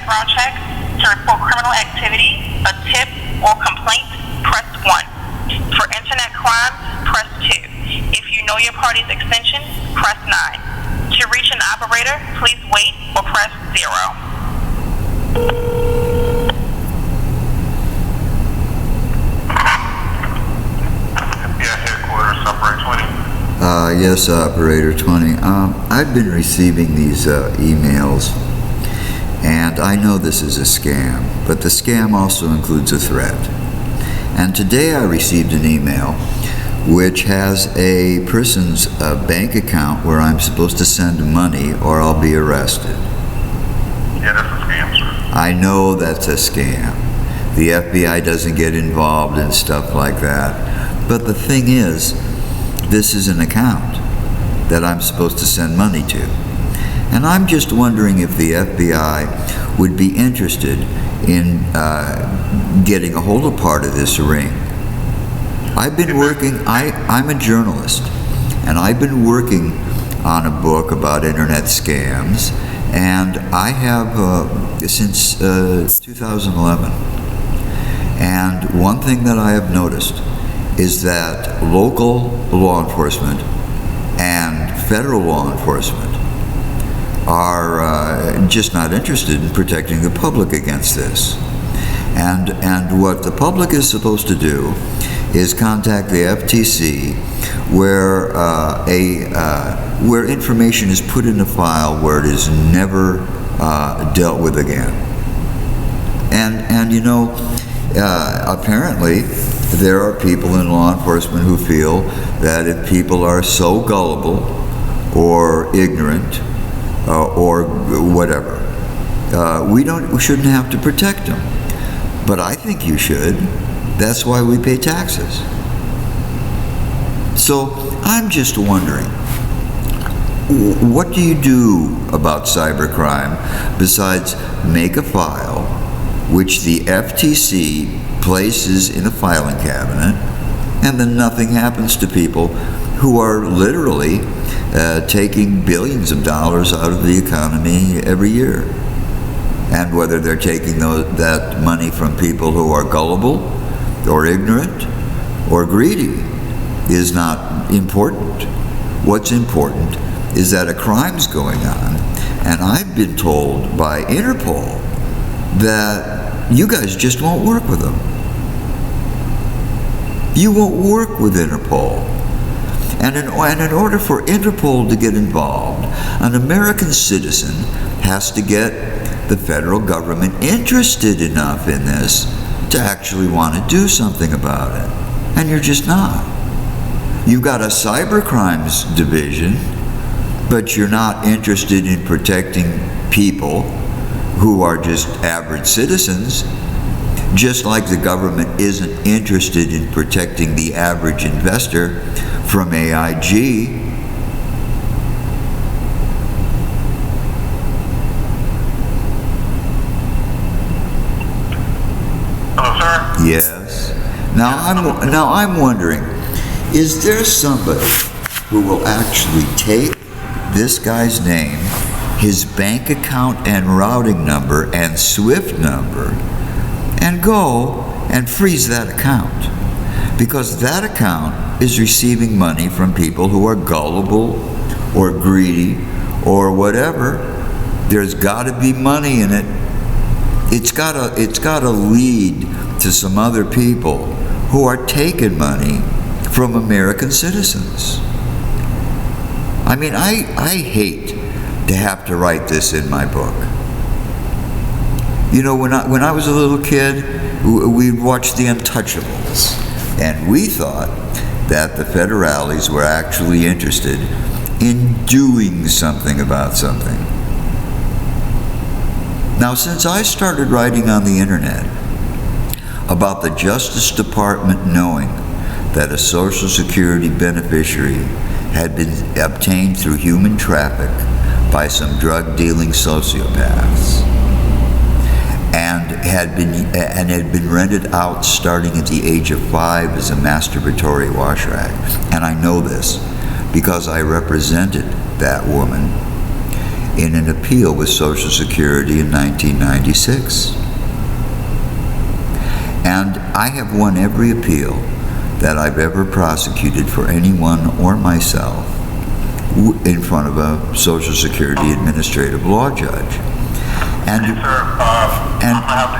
background check. To report criminal activity, a tip, or complaint, press 1. For internet crimes, press 2. If you know your party's extension, press 9. To reach an operator, please wait or press 0. Yes, Operator 20. I've been receiving these emails, and I know this is a scam, but the scam also includes a threat. And today I received an email which has a person's bank account where I'm supposed to send money or I'll be arrested. Yeah, that's a scam, sir. I know that's a scam. The FBI doesn't get involved in stuff like that. But the thing is, this is an account that I'm supposed to send money to. And I'm just wondering if the FBI would be interested in getting a hold of part of this ring. I've been working, I'm a journalist, and I've been working on a book about internet scams, and I have since 2011. And one thing that I have noticed is that local law enforcement and federal law enforcement are just not interested in protecting the public against this. And what the public is supposed to do is contact the FTC where information is put in a file where it is never dealt with again. And you know, apparently there are people in law enforcement who feel that if people are so gullible or ignorant or whatever, we shouldn't have to protect them. But I think you should. That's why we pay taxes. So I'm just wondering, what do you do about cybercrime besides make a file which the FTC places in a filing cabinet, and then nothing happens to people who are literally taking billions of dollars out of the economy every year? And whether they're taking that money from people who are gullible or ignorant or greedy is not important. What's important is that a crime's going on, and I've been told by Interpol that you guys just won't work with them. You won't work with Interpol. And in order for Interpol to get involved, an American citizen has to get the federal government interested enough in this to actually want to do something about it. And you're just not. You've got a cybercrimes division, but you're not interested in protecting people who are just average citizens, just like the government isn't interested in protecting the average investor from AIG. Hello, sir? Yes. Now I'm wondering, is there somebody who will actually take this guy's name, his bank account and routing number and SWIFT number, and go and freeze that account? Because that account is receiving money from people who are gullible or greedy or whatever. There's got to be money in it. It's got to lead to some other people who are taking money from American citizens. I mean, I hate to have to write this in my book. You know, when I was a little kid, we watched The Untouchables, and we thought that the federales were actually interested in doing something about something. Now, since I started writing on the internet about the Justice Department knowing that a Social Security beneficiary had been obtained through human traffic by some drug-dealing sociopaths, and had been rented out starting at the age of 5 as a masturbatory wash rag. And I know this because I represented that woman. in an appeal with Social Security in 1996. And I have won every appeal that I've ever prosecuted for anyone or myself in front of a Social Security administrative law judge. And, Sir, I'm gonna have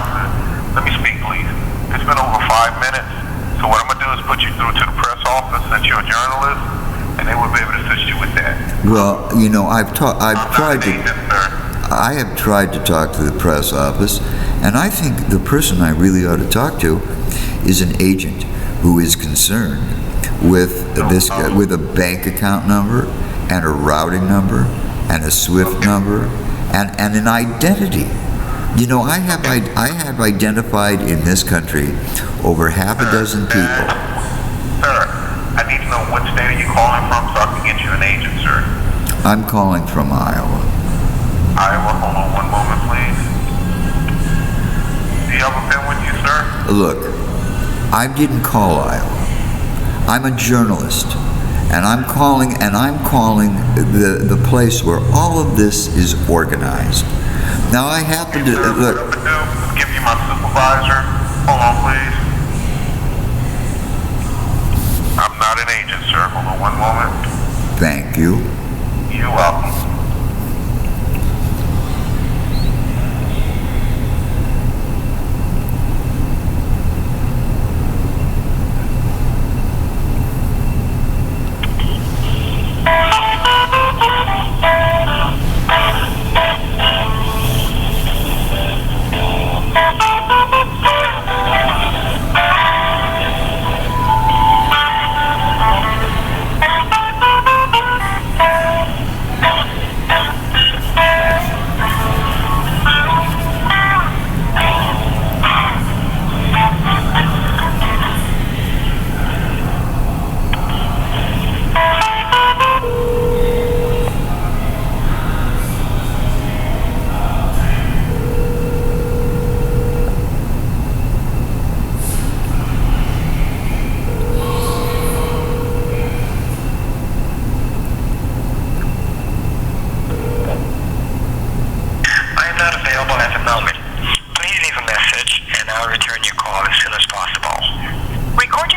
to, let me speak, please. It's been over 5 minutes, so what I'm gonna do is put you through to the press office, since you're a journalist, and they will be able to assist you with that. well, you know, I have tried to talk to the press office, and I think the person I really ought to talk to is an agent who is concerned with with a bank account number and a routing number and a SWIFT number and an identity. You know, I have identified in this country over half a dozen people. Sir, I need to know what state are you calling from so I can get you an agent, sir. I'm calling from Iowa. Iowa, hold on one moment, please. Do you have a pen with you, sir? Look, I didn't call Iowa. I'm a journalist, and I'm calling the place where all of this is organized. Now I happen to Sir, look. what I'm gonna do is give you my supervisor. Hold on, please. I'm not an agent, sir. Hold on one moment. Thank you. You're welcome.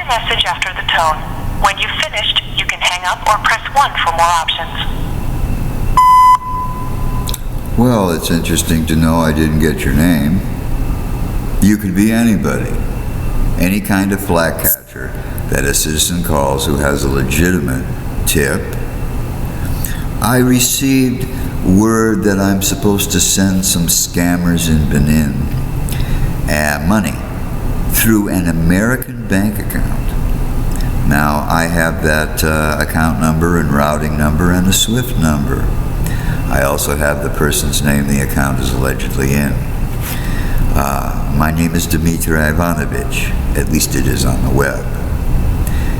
Message after the tone. When you've finished, you can hang up or press 1 for more options. Well, it's interesting to know I didn't get your name. You could be anybody. Any kind of flack catcher that a citizen calls who has a legitimate tip. I received word that I'm supposed to send some scammers in Benin money through an American bank account. Now, I have that account number and routing number and a SWIFT number. I also have the person's name the account is allegedly in. My name is Dmitry Ivanovich, at least it is on the web.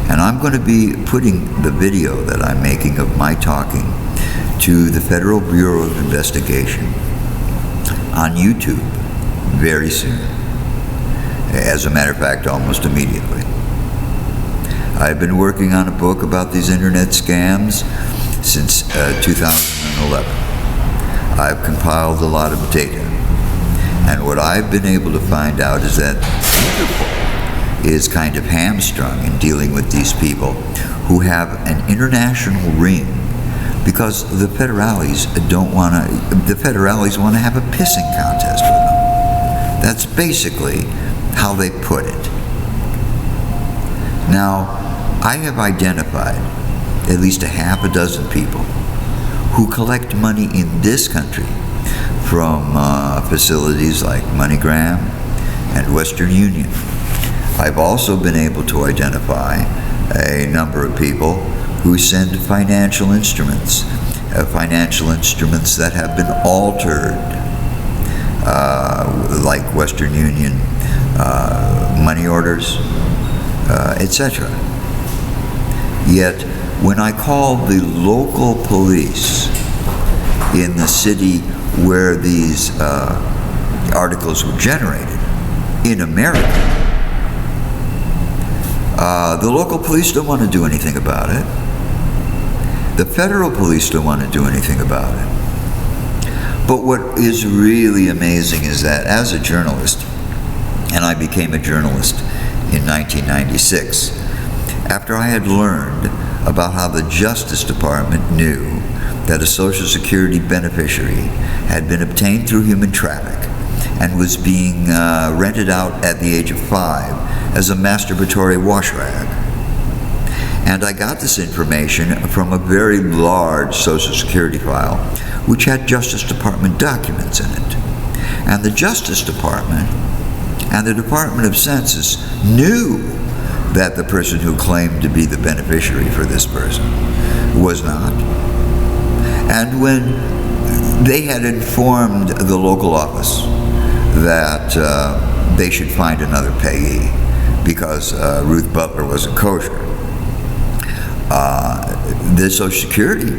And I'm going to be putting the video that I'm making of my talking to the Federal Bureau of Investigation on YouTube very soon. As a matter of fact, almost immediately. I've been working on a book about these internet scams since 2011. I've compiled a lot of data. And what I've been able to find out is that Interpol is kind of hamstrung in dealing with these people who have an international ring because the federales want to have a pissing contest with them. That's basically how they put it. Now, I have identified at least a half a dozen people who collect money in this country from facilities like MoneyGram and Western Union. I've also been able to identify a number of people who send financial instruments that have been altered, like Western Union money orders, etc. Yet, when I called the local police in the city where these articles were generated, in America, the local police don't want to do anything about it. The federal police don't want to do anything about it. But what is really amazing is that as a journalist, and I became a journalist in 1996, after I had learned about how the Justice Department knew that a Social Security beneficiary had been obtained through human traffic and was being rented out at the age of 5 as a masturbatory wash rag. And I got this information from a very large Social Security file, which had Justice Department documents in it. And the Justice Department and the Department of Census knew that the person who claimed to be the beneficiary for this person was not. And when they had informed the local office that they should find another payee because Ruth Butler wasn't kosher, the Social Security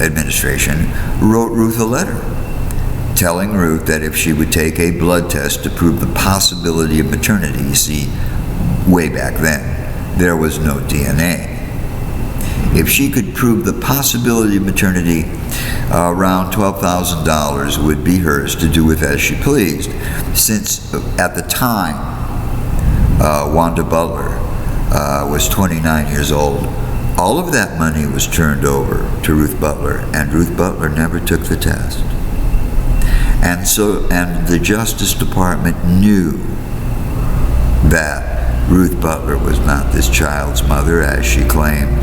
Administration wrote Ruth a letter telling Ruth that if she would take a blood test to prove the possibility of maternity, you see, way back then, there was no DNA. If she could prove the possibility of maternity, around $12,000 would be hers to do with as she pleased, since at the time, Wanda Butler was 29 years old. All of that money was turned over to Ruth Butler, and Ruth Butler never took the test. And the Justice Department knew that Ruth Butler was not this child's mother, as she claimed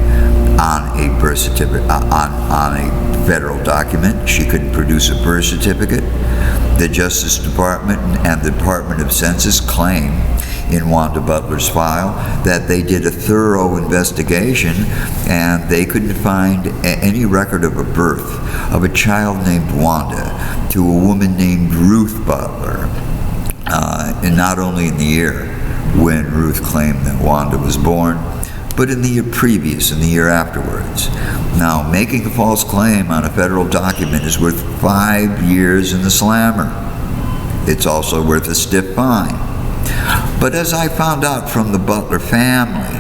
on a birth certificate, on a federal document. She couldn't produce a birth certificate. The Justice Department and the Department of Census claim in Wanda Butler's file that they did a thorough investigation and they couldn't find any record of a birth of a child named Wanda to a woman named Ruth Butler, and not only in the year when Ruth claimed that Wanda was born, but in the year previous, in the year afterwards. Now, making a false claim on a federal document is worth 5 years in the slammer. It's also worth a stiff fine. But as I found out from the Butler family,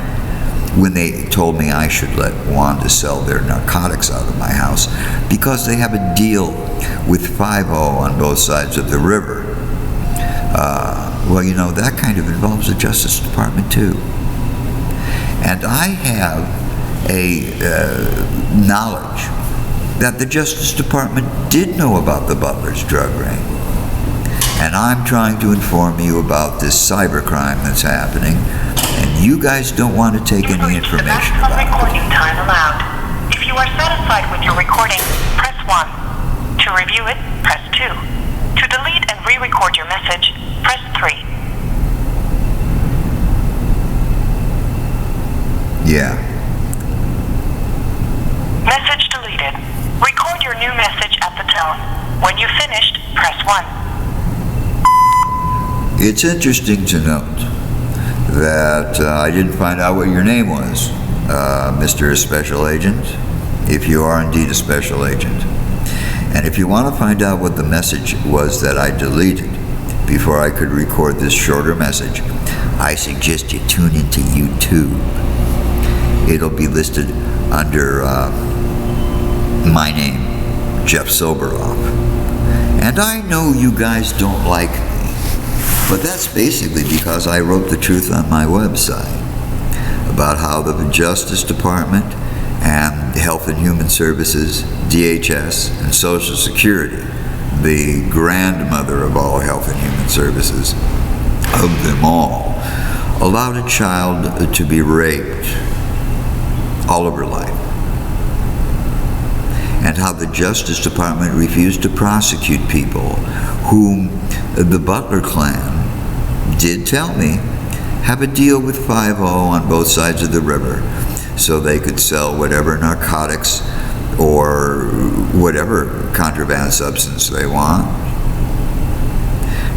when they told me I should let Wanda sell their narcotics out of my house because they have a deal with 5-0 on both sides of the river, well, you know, that kind of involves the Justice Department too. And I have a knowledge that the Justice Department did know about the Butler's drug ring. And I'm trying to inform you about this cybercrime that's happening, and you guys don't want to take any information about it. Recording time allowed. If you are satisfied with your recording, press 1. To review it, press 2. To delete and re-record your message, press 3. Yeah. Message deleted. Record your new message at the tone. When you've finished, press 1. It's interesting to note that I didn't find out what your name was, Mr. Special Agent, if you are indeed a special agent. And if you want to find out what the message was that I deleted before I could record this shorter message, I suggest you tune into YouTube. It'll be listed under my name, Jeff Soberoff. And I know you guys don't like me, but that's basically because I wrote the truth on my website about how the Justice Department and Health and Human Services, DHS, and Social Security, the grandmother of all health and human services, of them all, allowed a child to be raped all of her life. And how the Justice Department refused to prosecute people whom the Butler clan did tell me have a deal with 5-0 on both sides of the river so they could sell whatever narcotics or whatever contraband substance they want.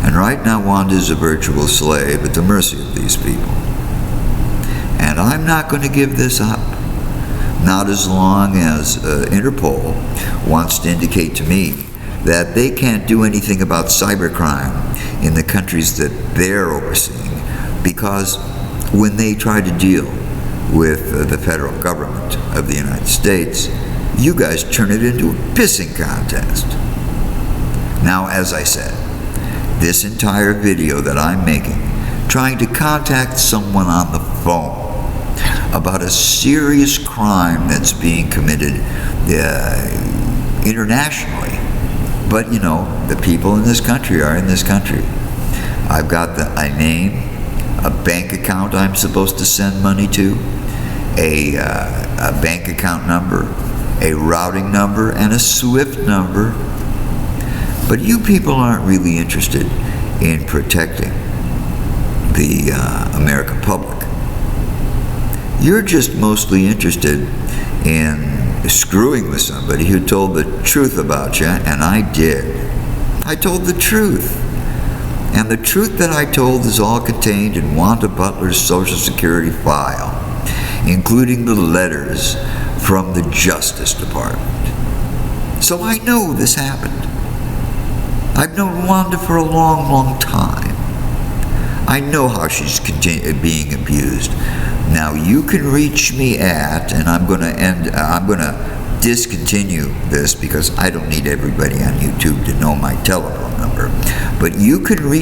And right now Wanda is a virtual slave at the mercy of these people. And I'm not going to give this up. Not as long as Interpol wants to indicate to me that they can't do anything about cybercrime in the countries that they're overseeing, because when they try to deal with the federal government of the United States, you guys turn it into a pissing contest. Now, as I said, this entire video that I'm making, trying to contact someone on the phone about a serious crime that's being committed internationally. But, you know, the people in this country are in this country. I've got a name, a bank account I'm supposed to send money to, a bank account number, a routing number, and a SWIFT number. But you people aren't really interested in protecting the American public. You're just mostly interested in screwing with somebody who told the truth about you, and I did. I told the truth. And the truth that I told is all contained in Wanda Butler's Social Security file, including the letters from the Justice Department. So I know this happened. I've known Wanda for a long, long time. I know how she's being abused. Now you can reach me at, and I'm going to discontinue this because I don't need everybody on YouTube to know my telephone number. But you can reach